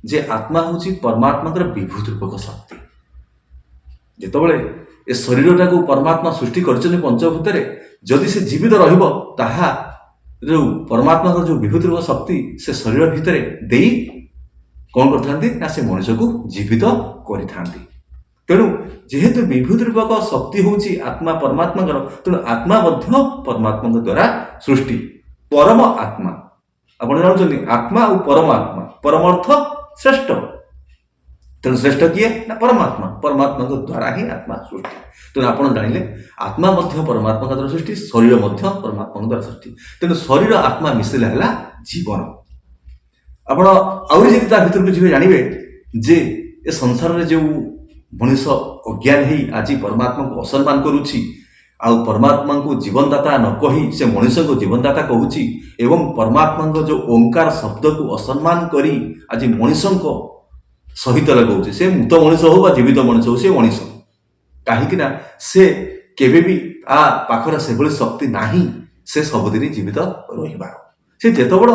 जे आत्मा हूँ परमात्मा विभूत रूपक शक्ति। जितेबाला ए शरीरटा को परमात्मा सृष्टि कर पंचभूत जदि से जीवित रहा जो परमात्मा जो विभूत रूप शक्ति से शरीर भितर दे कौन करता से मनुष्य को जीवित करि तेणु जेहेतु विभूत रूपक शक्ति हूँ आत्मा परमात्मा तेणु आत्मा परमात्मा द्वारा सृष्टि परम आत्मा आप जानते आत्मा और परमात्मा परम अर्थ श्रेष्ठ तेणु श्रेष्ठ किए ना परमात्मा परमात्मा द्वारा ही आत्मा सृष्टि तेणु आप जानिले आत्मा परमात्मा द्वारा सृष्टि शरीर परमात्मा द्वारा सृष्टि तेणु शरीर आत्मा मिसिला है जीवन आप भर को जी जानवे जे ए संसार में जो मनुष्य अज्ञान ही आज परमात्मा को असम्मान करुच्ची आ परमात्मा को जीवनदाता न कही से मनुष्य को जीवनदाता कहूँ एवं परमात्मा जो ओंकार शब्द को असम्मान करी आज मनुष्य सहित लगाऊे से मृत मनुष्य हो जीवित मनुष्य हो से मनुष्य कहीं से केवे भी आ पाखर से भली शक्ति नाही से सबुदिन जीवित रहिबार से जेत बड़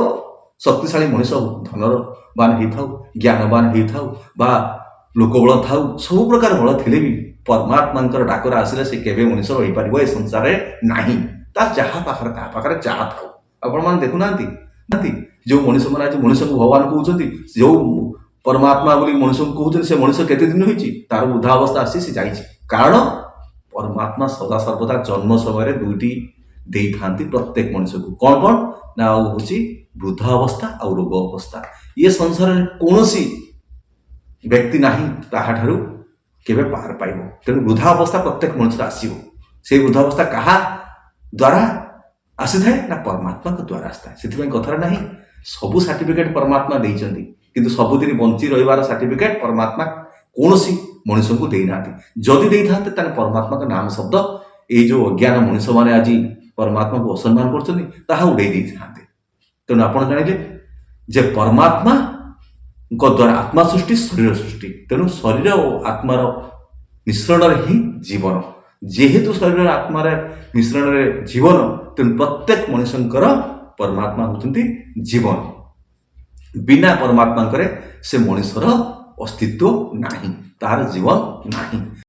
शक्तिशाली मनुष्य धनवान होता ज्ञानवान होता लोकबल था सब प्रकार बल थे भी परमात्मा डाकर आसिले से केवे मनुष्य रही पार ए संसार नहीं जहाँ पाखे जहाँ था आपण मैंने देखुना जो मनुष्य मैंने आज मनुष्य को भगवान कहते जो परमात्मा बोली मनुष्य को कहते से मनुष्य केते दिन होती तार वृद्धावस्था आसी से जाइए कारण परमात्मा सदा सर्वदा जन्म समय दुईटी दे था प्रत्येक मनुष्य को कौन कौन ना हूँ वृद्धावस्था और रोग अवस्था ये संसार में कौन व्यक्ति नहीं ताहाठारु केवे पार पाइब तेणु वृद्धावस्था प्रत्येक मनुष्य आसो से वृद्धावस्था क्या द्वारा आसी थाए ना परमात्मा द्वारा आसता है कथार ना सबू सर्टिफिकेट परमात्मा देइचंती किंतु सबुदिन बंची रहिबार सर्टिफिकेट परमात्मा कौन मनुष्य को देना जदि दे था परमात्मा का नाम शब्द ये जो अज्ञान मनुष्य मैंने आज परमात्मा को असम्मान कर उड़े तेणु आप जानिले जे परमात्मा द्वारा आत्मा सृष्टि शरीर सृष्टि तेणु शरीर और आत्मार मिश्रण ही जीवन जेहेतु शरीर आत्मार मिश्रण जीवन तेणु प्रत्येक मनुष्य परमात्मा होती जीवन बिना परमात्मा से मनुष्यर अस्तित्व नहीं तार जीवन नहीं।